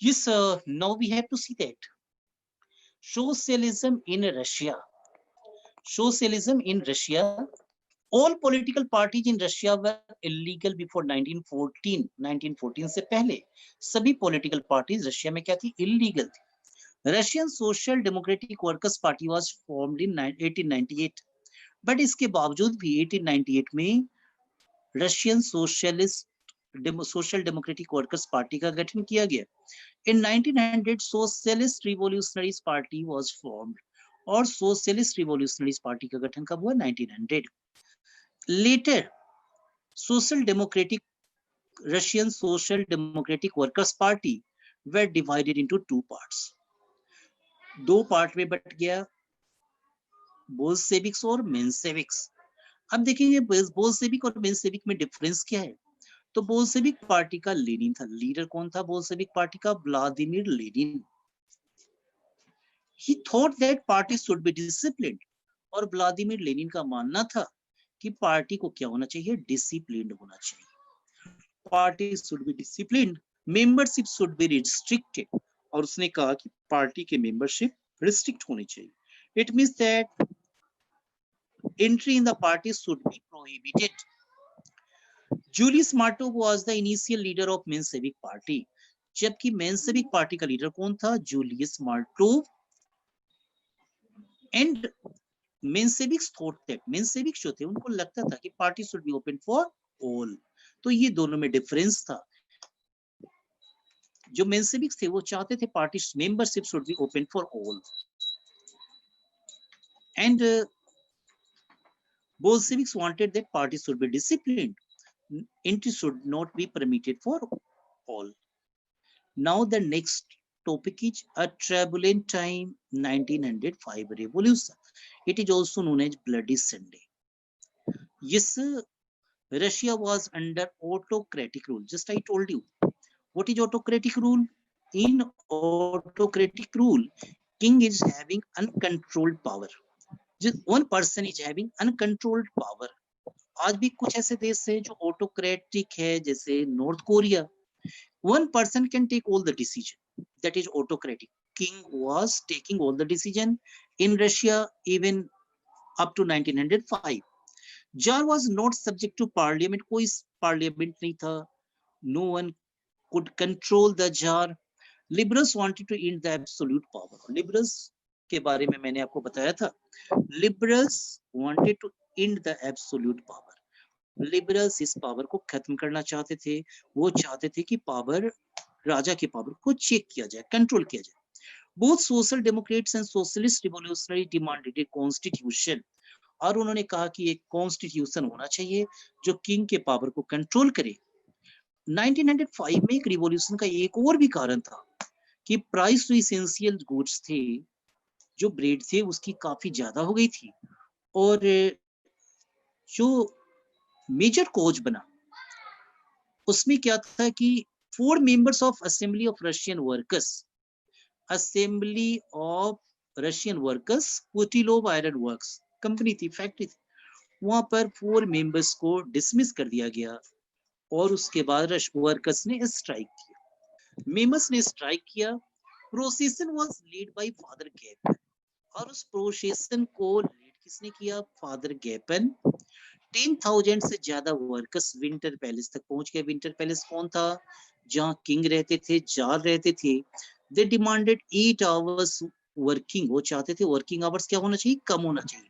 Yes, now we have to see that socialism in Russia. Socialism in Russia. All political parties in Russia were illegal before 1914. 1914 से पहले सभी political parties Russia में क्या थी? Illegal थी. Russian Social Democratic Workers Party was formed in 1898. But इसके बावजूद भी 1898 में Russian social democratic workers party का गठन किया गया. In 1900 socialist revolutionaries party was formed और सोशलिस्ट रिवॉल्यूशनरीज पार्टी का गठन कब हुआ? 1900. Later social democratic Russian social democratic workers party were divided into two parts. दो पार्ट में बट गया, बोल्शेविक्स और मेंशेविक्स. अब देखेंगे बोल्शेविक और मेंशेविक में डिफरेंस क्या है. तो बोल्शेविक पार्टी का लेनिन था. लीडर कौन था बोल्शेविक पार्टी का? Vladimir Lenin. He thought that party should B disciplined. और व्लादिमीर लेनिन का मानना था कि पार्टी को क्या होना चाहिए? डिसिप्लिन्ड होना चाहिए. Party should B disciplined, membership should be restricted. और उसने कहा कि पार्टी के मेंबरशिप रिस्ट्रिक्ट होनी चाहिए. It means that entry in the party should be prohibited. Julius Martov was the initial leader of Menshevik party. जबकि मेंशेविक पार्टी का leader कौन था? Julius Martov. And Mensheviks thought that, Mensheviks जो थे उनको लगता था कि party should be open for all. तो ये दोनों में डिफरेंस था. जो मेंशेविक्स थे वो चाहते थे party membership should be open for all. And Bolsheviks wanted that party should be disciplined. Entry should not be permitted for all. Now the next topic is a turbulent time, 1905 revolution. It is also known as Bloody Sunday. Yes, Russia was under autocratic rule. Just I told you. What is autocratic rule? In autocratic rule, king is having uncontrolled power. One person is having uncontrolled power. आज भी कुछ ऐसे देश है जो autocratic है, जैसे north Korea. One person can take all the decision. That is autocratic. King was taking all the decision in Russia even up to 1905. Tsar was not subject to parliament. कोई parliament नहीं था. No one could control the Tsar. Liberals wanted to end the absolute power. Liberals के बारे में मैंने आपको बताया था. Liberals wanted to end the absolute power. Liberals इस पावर को खत्म करना चाहते थे. वो चाहते थे कि पावर, राजा की पावर को चेक किया जाए, कंट्रोल किया जाए. Both social democrats and socialist revolutionary demanded a constitution. और उन्होंने कहा कि एक कॉन्स्टिट्यूशन होना चाहिए जो किंग के पावर को कंट्रोल करे. 1905 में एक रिवॉल्यूशन का एक और भी कारण था कि प्राइस टू इसेंशियल गुड्स थे, जो ब्रेड थे उसकी काफी ज्यादा हो गई थी. और जो मेजर कॉज बना उसमें क्या था कि 4 members of Assembly of Russian Workers, Assembly of Russian Workers, Putilov Iron Works company थी, फैक्ट्री थी, वहां पर 4 members को डिसमिस कर दिया गया. और उसके बाद वर्कर्स ने स्ट्राइक किया. मेंबर्स ने स्ट्राइक किया. Procession was led by Father Gapon. और उस प्रोसेशन को लीड किसने किया? फादर गैपन. 10,000 से ज्यादा वर्कर्स विंटर पैलेस तक पहुंच गए. विंटर पैलेस कौन था? जहां किंग रहते थे, जार रहते थे. They demanded 8 hours working. वो चाहते थे वर्किंग आवर्स क्या होना चाहिए? कम होना चाहिए.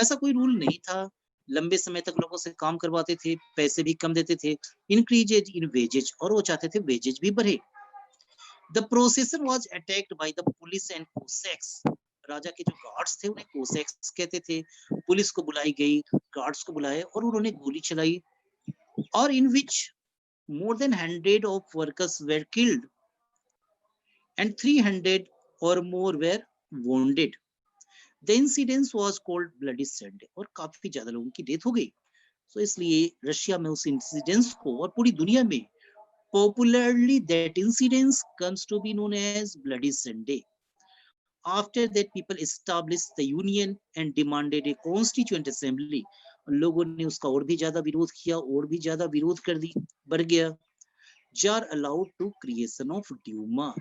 ऐसा कोई रूल नहीं था. लंबे समय तक लोगों से काम करवाते थे, पैसे भी कम देते थे. इंक्रीज इन वेजेज, और वो चाहते थे वेजेज भी बढ़े. The procession was attacked by the police and Cossacks. राजा के जो गार्ड्स थे उन्हें कोसैक्स कहते थे. पुलिस को बुलाई गई, गार्ड्स को बुलाए और उन्होंने गोली चलाई. और इन विच more than 100 of workers were killed and 300 or more were wounded. The incident was called Bloody Sunday. और काफी ज्यादा लोगों की डेथ हो गई. तो इसलिए रशिया में उस इंसिडेंस को, और पूरी दुनिया में popularly that incident comes to be known as Bloody Sunday. After that people established the union and demanded a constituent assembly. लोगों ने उसका और भी ज्यादा विरोध किया, और भी ज्यादा विरोध कर दी, बढ़ गया. Jar allowed to creation of Duma.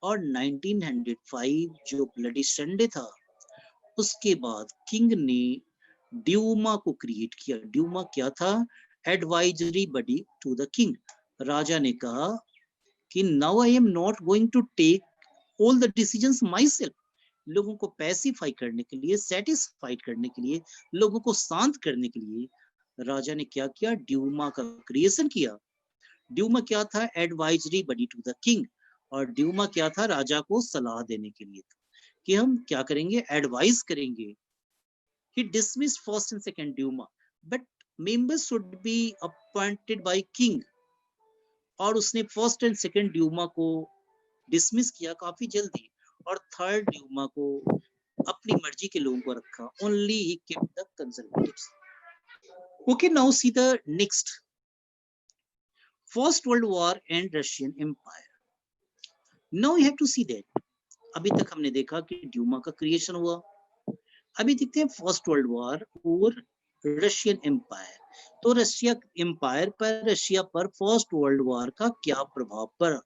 और 1905 जो ब्लडी संडे था, उसके बाद किंग ने ड्यूमा को क्रिएट किया। ड्यूमा क्या था? Advisory body to the king. राजा ने कहा कि now I am not going to take all the decisions myself. लोगों को पैसिफाई करने के लिए, सेटिस्फाइड करने के लिए, लोगों को शांत करने के लिए राजा ने क्या किया? ड्यूमा का क्रिएशन किया। ड्यूमा क्या था? Advisory body to the king. और ड्यूमा क्या था? राजा को सलाह देने के लिए कि हम क्या करेंगे? एडवाइस करेंगे। He dismissed first and second Duma, but members should be appointed by king. और उसने फर्स्ट एंड सेकंड ड्यूमा को डिसमिस किया काफी जल्दी, और थर्ड ड्यूमा को अपनी मर्जी के लोगों को रखा। Only he kept the conservatives. Okay, now see the next. First World War and Russian Empire. Now you have to see that. अभी तक हमने देखा कि ड्यूमा का क्रिएशन हुआ। अभी देखते हैं फर्स्ट वर्ल्ड वॉर और रशियन एम्पायर। तो रशिया एम्पायर पर, रशिया पर फर्स्ट वर्ल्ड वॉर का क्या प्रभाव पड़ा?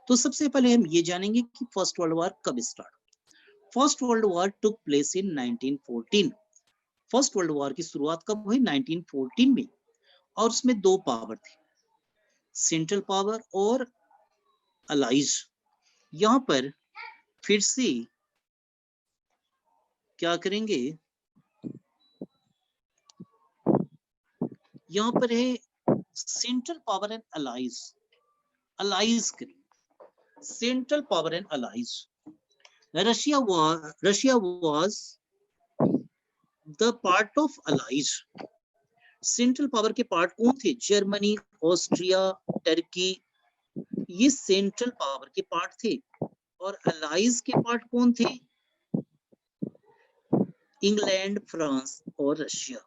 तो सबसे पहले हम ये जानेंगे कि फर्स्ट वर्ल्ड वॉर कब start. First world war took place in 1914। First world war की शुरुआत कब हुई? 1914 में। और उसमें दो पावर थे, सेंट्रल पावर और अलाइज। यहां पर फिर से क्या करेंगे? यहां पर है central power and allies. Allies करेंगे, central power and allies. Russia was the part of allies. Central power के पार्ट कौन थे? जर्मनी, ऑस्ट्रिया, टर्की, ये सेंट्रल पावर के पार्ट थे। और अलाइज के पार्ट कौन थे? इंग्लैंड, फ्रांस और रशिया।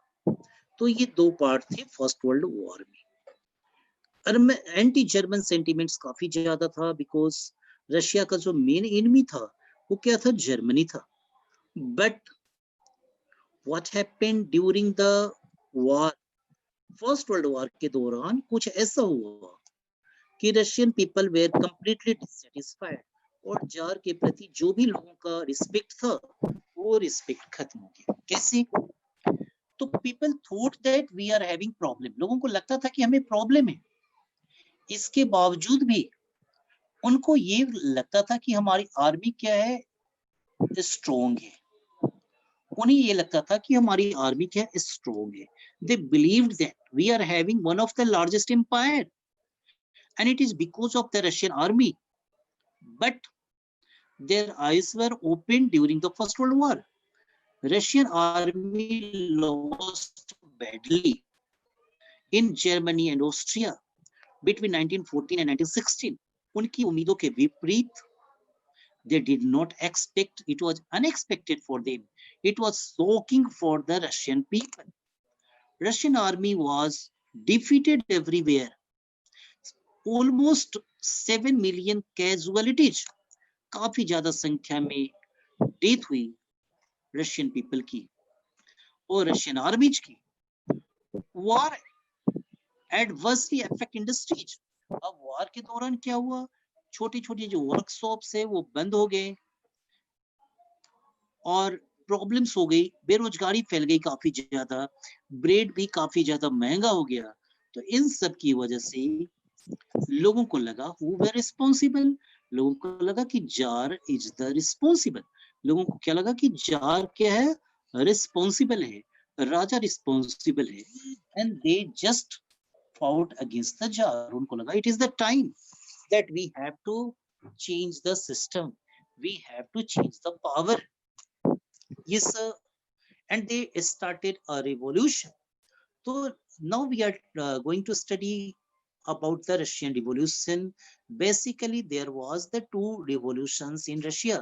तो ये दो पार्ट थे फर्स्ट वर्ल्ड वॉर में। एंटी जर्मन सेंटिमेंट्स काफी ज्यादा था, बिकॉज रशिया का जो मेन एनिमी था वो क्या था? जर्मनी था। But what happened during the war? First world war के दौरान कुछ ऐसा हुआ कि Russian people were completely dissatisfied, और जार के प्रति जो भी लोगों का रिस्पेक्ट था वो रिस्पेक्ट खत्म हो गया। कैसे? तो people thought that we are having problem. लोगों को लगता था कि हमें प्रॉब्लम है। इसके बावजूद भी उनको ये लगता था कि हमारी आर्मी क्या है? स्ट्रॉन्ग है। उन्हें ये लगता था कि हमारी आर्मी क्या है? स्ट्रॉन्ग है। They believed that we are having one of the largest empire and it is because of the Russian army. But their eyes were opened during the First World War. Russian army lost badly in Germany and Austria between 1914 and 1916. उनकी उम्मीदों के विपरीत, they did not expect, it was unexpected for them. It was shocking for the Russian people. Russian army was defeated everywhere. Almost 7 million casualties, काफी ज्यादा संख्या में death हुई Russian people की और रशियन आर्मीज की। War adversely affect industries. अब war के दौरान क्या हुआ? छोटी छोटी जो वर्कशॉप्स है वो बंद हो गए और प्रॉब्लम्स हो गई, बेरोजगारी फैल गई काफी ज्यादा, ब्रेड भी काफी ज्यादा महंगा हो गया। तो इन सब की वजह से लोगों को लगा हु वर रिस्पॉन्सिबल। लोगों को लगा कि जार इज द रिस्पॉन्सिबल। लोगों को क्या लगा कि जार क्या है? रिस्पॉन्सिबल है, राजा रिस्पॉन्सिबल है। And they just fought against the jar. उनको लगा it is the time that we have to change the system, we have to change the power. Yes, and they started a revolution. So now we are going to study about the Russian Revolution. Basically, there was the two revolutions in Russia.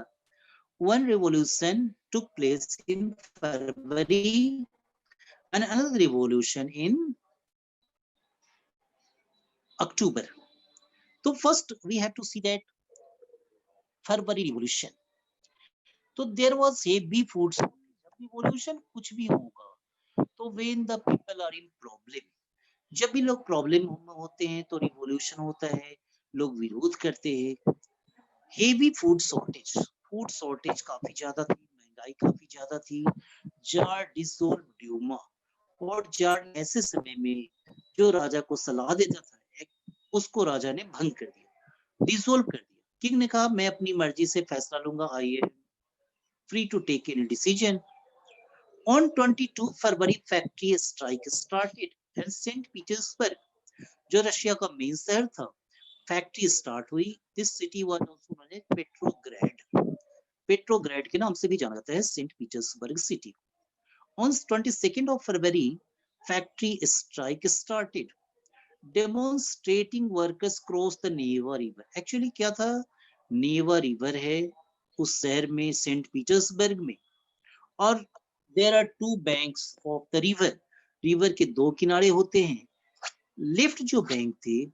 One revolution took place in February and another revolution in October. So first we have to see that February revolution. So there was heavy food shortage. Revolution कुछ भी होगा तो when the people are in problem, जब भी लोग problem में होते हैं तो रिवॉल्यूशन होता है, लोग विरोध करते हैं। हेवी फूड शॉर्टेज काफी ज्यादा थी, महंगाई काफी ज्यादा थी। जार डिसोल्व ड्यूमा, और जार ने ऐसे समय में जो राजा को सलाह देता था उसको राजा ने भंग कर दिया, डिसोल्व कर दिया। किंग ने कहा मैं अपनी मर्जी से फैसला लूंगा, I am free to take any decision. On 22 February factory strike started and Saint Petersburg, जो रशिया का मेन शहर था, फैक्ट्री स्टार्ट हुई। This city was also known as Petrograd, Petrograd के नाम से भी जाना जाता है Saint Petersburg city. On 22nd of February, factory strike started. Demonstrating workers cross the Neva River. Actually क्या था, नेवा रिवर है उस शहर में सेंट पीटर्सबर्ग में, और there are two banks of the river, river के दो किनारे होते हैं। लेफ्ट जो बैंक थे,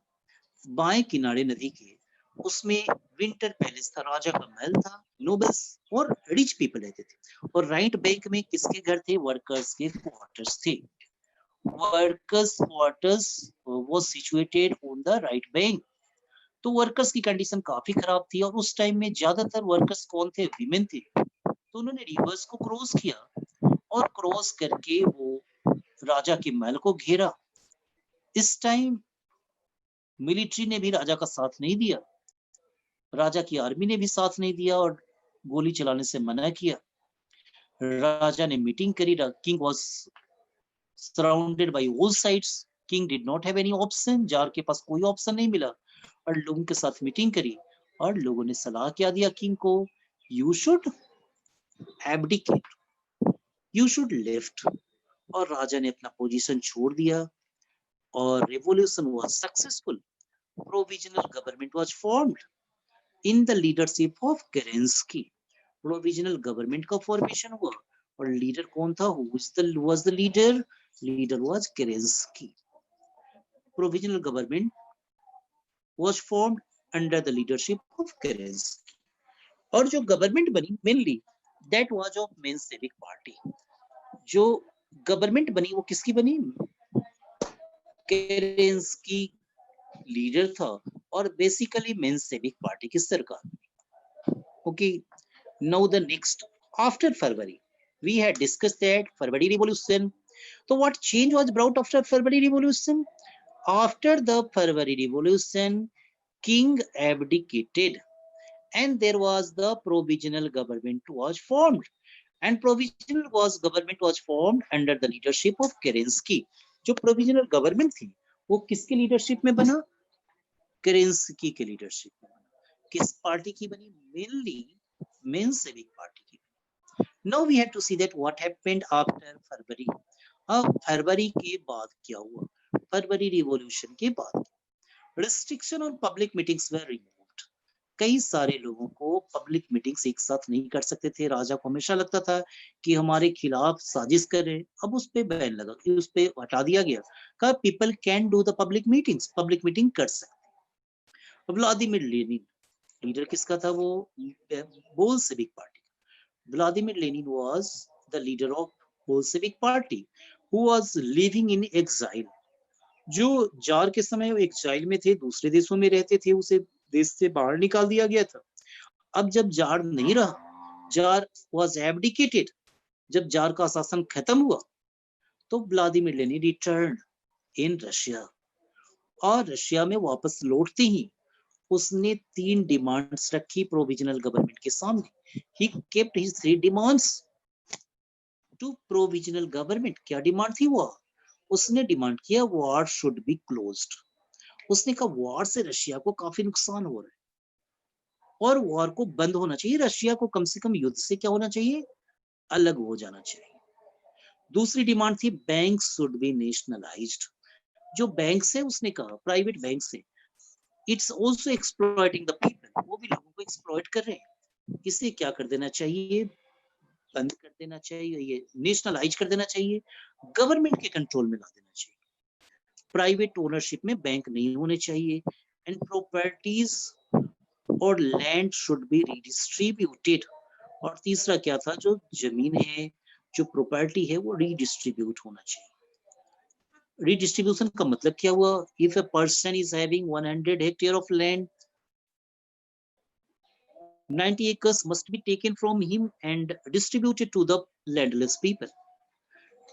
बाएं किनारे नदी के, उसमें विंटर पैलेस था, राजा का महल था, नोबल्स और रिच पीपल रहते थे। और राइट बैंक में किसके घर थे, वर्कर्स के क्वार्टर्स थे। Workers quarters was situated on the right bank. तो वर्कर्स की कंडीशन काफी खराब थी, और उस टाइम में ज्यादातर वर्कर्स कौन थे, विमेन थे। तो उन्होंने रिवर्स को क्रॉस किया, और क्रॉस करके वो राजा के महल को घेरा। इस टाइम मिलिट्री ने भी राजा का साथ नहीं दिया, राजा की आर्मी ने भी साथ नहीं दिया और गोली चलाने से मना किया। राजा ने मीटिंग करी, king was surrounded by all sides, king did not have any option, jar के पास कोई ऑप्शन नहीं मिला, और लोगों के साथ मीटिंग करी, और लोगों ने सलाह क्या दिया किंग को, you should abdicate, you should left. और राजा ने अपना पोजीशन छोड़ दिया, और revolution was successful. Provisional government was formed in the leadership of Kerensky. Provisional government का फॉर्मेशन हुआ, और लीडर कौन था, was the leader, leader was Kerensky. Provisional government was formed under the leadership of Kerensky. और जो government बनी mainly that was of Menshevik party. जो government बनी वो किसकी बनी, केरेंस्की लीडर था, और बेसिकली मेंशेविक पार्टी की सरकार। Okay, now the next, after February, we had discussed that February Revolution. So what change was brought after February Revolution? After the February Revolution, king abdicated, and there was the provisional government was formed, and provisional was government was formed under the leadership of Kerensky. जो provisional government थी वो किसके leadership में बना, केरेंस्की के leadership में बना। किस पार्टी की बनी, मेनली मेंशेविक पार्टी की। Now we have to see that what happened after February. अब फरवरी के बाद क्या हुआ, फरवरी रिवॉल्यूशन के बाद restriction on public meetings were removed. कई सारे लोगों को पब्लिक मीटिंग्स एक साथ नहीं कर सकते थे, राजा को हमेशा लगता था कि हमारे खिलाफ साजिश कर रहे, अब उस पे बैन लगा कि उस पे हटा दिया गया, कहा people can do the public meetings, public meeting कर सकते। व्लादिमीर लेनिन लीडर किसका था, वो Bolshevik party. Vladimir Lenin was the leader of Bolshevik party who was living in exile. जो जार के समय वो एक्साइल में थे, दूसरे देशों में रहते थे, उसे देश से बाहर निकाल दिया गया था। अब जब जार नहीं रहा, जार वाज एब्डिकेटेड, जब जार का शासन खत्म हुआ, तो Vladimir Lenin return in Russia, और रशिया में वापस लौटते ही उसने 3 डिमांड्स रखी प्रोविजनल गवर्नमेंट के सामने। He kept his 3 demands to provisional government. क्या डिमांड थी वो, उसने डिमांड किया वॉर शुड बी क्लोज्ड। उसने कहा वॉर से रशिया को काफी नुकसान हो रहा है, और वॉर को बंद होना चाहिए, रशिया को कम से कम युद्ध से क्या होना चाहिए, अलग हो जाना चाहिए। दूसरी डिमांड थी बैंक शुड बी नेशनलाइज्ड। जो बैंक है, उसने कहा प्राइवेट बैंक से, it's also exploiting the people, वो भी लोगों को एक्सप्लॉइट कर रहे हैं, इसे क्या कर देना चाहिए, बंद कर देना चाहिए, ये नेशनलाइज कर देना चाहिए, गवर्नमेंट के कंट्रोल में ला देना चाहिए। प्राइवेट ओनरशिप में बैंक नहीं होने चाहिए, एंड प्रॉपर्टीज और लैंड शुड बी रीडिस्ट्रीब्यूटेड। और तीसरा क्या था, जो जमीन है, जो प्रॉपर्टी है, वो रीडिस्ट्रीब्यूट होना चाहिए। रीडिस्ट्रीब्यूशन का मतलब क्या हुआ, if a person is having 100 hectare of land, 90 acres must be taken from him and distributed to the landless people.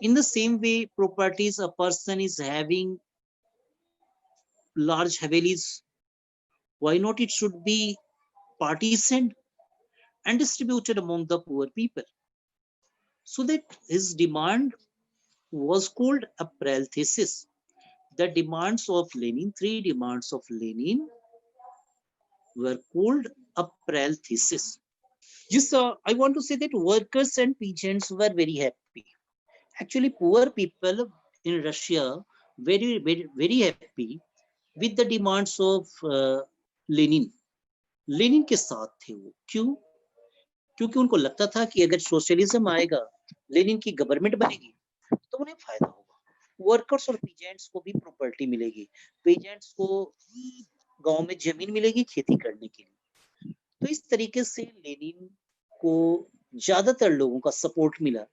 In the same way, properties a person is having large havelis, why not it should be partitioned and distributed among the poor people? So that his demand was called April thesis. The demands of Lenin, three demands of Lenin were called April thesis. Just I want to say that workers and peasants were very happy. Actually, poor people in Russia very happy with the demands of Lenin. Lenin के साथ थे वो, क्यों? क्योंकि उनको लगता था कि अगर सोशलिज्म आएगा, लेनिन की गवर्नमेंट बनेगी, तो उन्हें फायदा होगा। वर्कर्स और पीजेंट्स को भी प्रॉपर्टी मिलेगी, पीजेंट्स को गांव में जमीन मिलेगी खेती करने के लिए। तो इस तरीके से लेनिन को ज्यादातर लोगों का सपोर्ट मिला।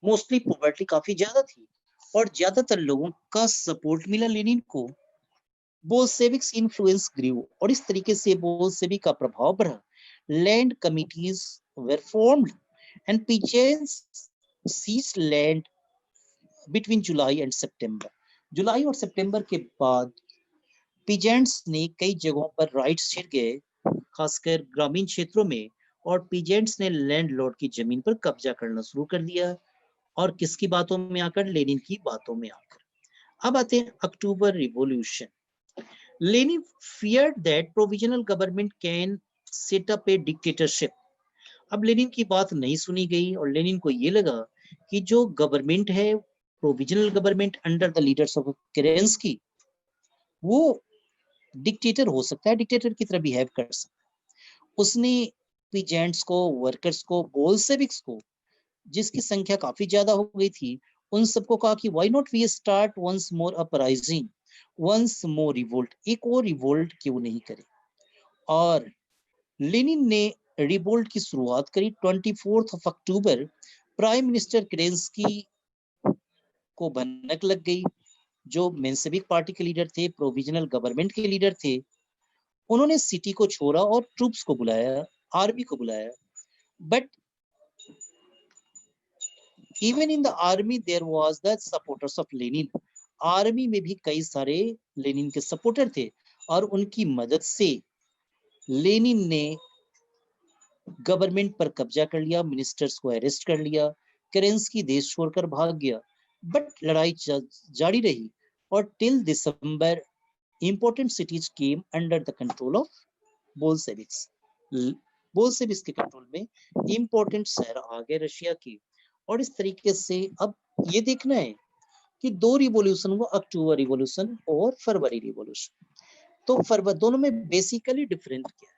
मोस्टली पॉवर्टी काफी ज्यादा थी और ज्यादातर लोगों का सपोर्ट मिला लेनिन को। बोल्शेविक्स इन्फ्लुएंस ग्रीव और इस तरीके से बोल्शेविक का प्रभाव बढ़ा। Land committees were formed and peasants seized land between July and September. जुलाई और सितंबर के बाद पीजेंट्स ने कई जगहों पर राइट्स छिड़ गए, खासकर ग्रामीण क्षेत्रों में, और पीजेंट्स ने लैंडलॉर्ड की जमीन पर कब्जा करना शुरू कर दिया। और किसकी बातों में आकर? लेनिन की बातों में आकर। अब आते हैं अक्टूबर revolution. Lenin feared that provisional government can set up a dictatorship. अब लेनिन की बात नहीं सुनी गई और लेनिन को ये लगा कि जो गवर्नमेंट है, provisional government under the leaders of Kerensky, वो डिक्टेटर हो सकता है, डिक्टेटर की तरह बिहेव कर सकता है। उसने पीजेंट्स को, वर्कर्स को, बोल्शेविक्स को, जिसकी संख्या काफी ज्यादा हो गई थी, उन सबको कहा कि why not we start once more uprising, once more revolt, एक और रिवोल्ट क्यों नहीं करे। और लेनिन ने रिवोल्ट की शुरुआत करी 24 अक्टूबर। प्राइम मिनिस्टर केरेंस्की को भनक लग गई, जो मेंशेविक पार्टी के लीडर थे, प्रोविजनल गवर्नमेंट के लीडर थे। उन्होंने सिटी को छोड़ा और ट्रूप्स को बुलाया, आर्मी को बुलाया। But even in the army there was the supporters of Lenin. Army में भी कई सारे लेनिन के सपोर्टर थे और उनकी मदद से लेनिन ने गवर्नमेंट पर कब्जा कर लिया, मिनिस्टर्स को अरेस्ट कर लिया, केरेंस्की देश छोड़कर भाग गया। बट लड़ाई जारी रही और till December important cities came under the control of Bolsheviks. Bolsheviks के कंट्रोल में इंपॉर्टेंट शहर आ गए रशिया के। और इस तरीके से अब ये देखना है कि दो रिवॉल्यूशन हुआ, अक्टूबर रिवॉल्यूशन और फरवरी रिवॉल्यूशन। तो फरवरी दोनों में बेसिकली डिफरेंट क्या है?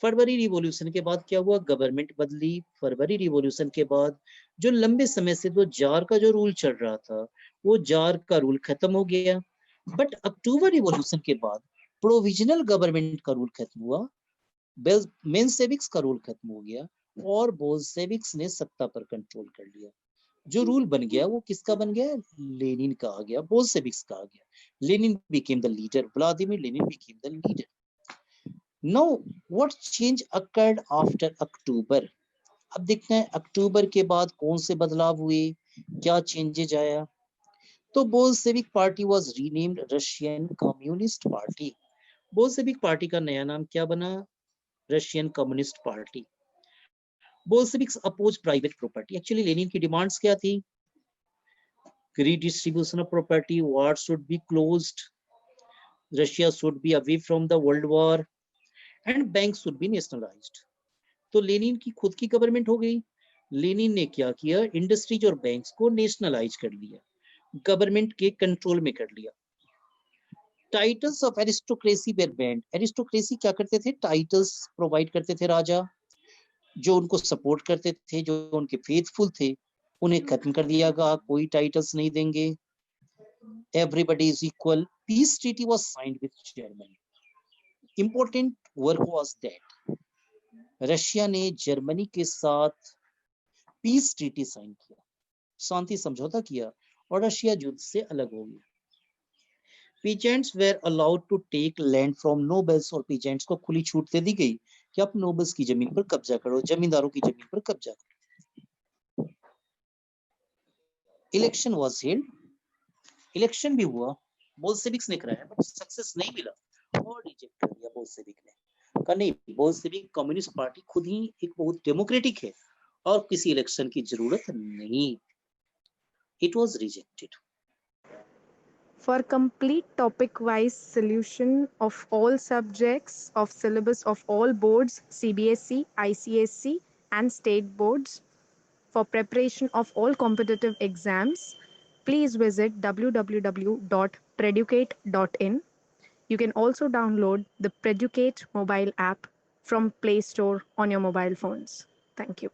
फरवरी रिवॉल्यूशन के बाद क्या हुआ? गवर्नमेंट बदली। फरवरी रिवॉल्यूशन के बाद जो लंबे समय से तो जार का जो रूल चल रहा था, वो जार का रूल खत्म हो गया। बट अक्टूबर रिवॉल्यूशन के बाद प्रोविजनल गवर्नमेंट का रूल खत्म हुआ, मेंशेविक्स का रूल खत्म हो गया और बोल्शेविक्स ने सत्ता पर कंट्रोल कर लिया। जो रूल बन गया वो किसका बन गया? लेनिन का आ गया, बोल्शेविक्स का आ गया। Lenin became the leader, Vladimir Lenin became the leader. Now what change occurred after October? अब देखते हैं अक्टूबर के बाद कौन से बदलाव हुए, क्या चेंजेज आया। तो Bolshevik party was renamed Russian communist party. Bolshevik party का नया नाम क्या बना? Russian communist party. Bolsheviks oppose private property. Actually Lenin की डिमांड्स क्या थी? redistribution of property, war should be closed, Russia should be away from the world war, and banks should be nationalized. तो Lenin की खुद की government हो गई। Lenin ने क्या किया? इंडस्ट्रीज और बैंक्स को नेशनलाइज कर लिया, गवर्नमेंट के कंट्रोल में कर लिया। Titles of aristocracy were banned. Aristocracy क्या करते थे? टाइटल्स प्रोवाइड करते थे राजा, जो उनको सपोर्ट करते थे, जो उनके फेथफुल थे, उन्हें खत्म कर दिया गया, कोई टाइटल्स नहीं देंगे। Everybody is equal. Peace treaty was signed with Germany. Important work was that Russia ने जर्मनी के साथ पीस ट्रीटी साइन किया, शांति समझौता किया और रशिया युद्ध से अलग हो गया। Peasants were allowed to take land from nobles और पीजेंट्स को खुली छूट दे दी गई कि आप नोबल्स की जमीन पर कब्जा करो, जमींदारों की जमीन पर कब्जा करो। इलेक्शन वाज हेल्ड, इलेक्शन भी हुआ, बोल्शेविक्स ने कराया बट सक्सेस नहीं मिला और रिजेक्ट कर दिया बोल्शेविक ने। कहा नहीं, बोल्शेविक कम्युनिस्ट पार्टी खुद ही एक बहुत डेमोक्रेटिक है और किसी इलेक्शन की जरूरत नहीं। It was rejected. For complete topic-wise solution of all subjects of syllabus of all boards, CBSE, ICSE, and state boards, for preparation of all competitive exams, please visit www.preducate.in. You can also download the Preducate mobile app from Play Store on your mobile phones. Thank you.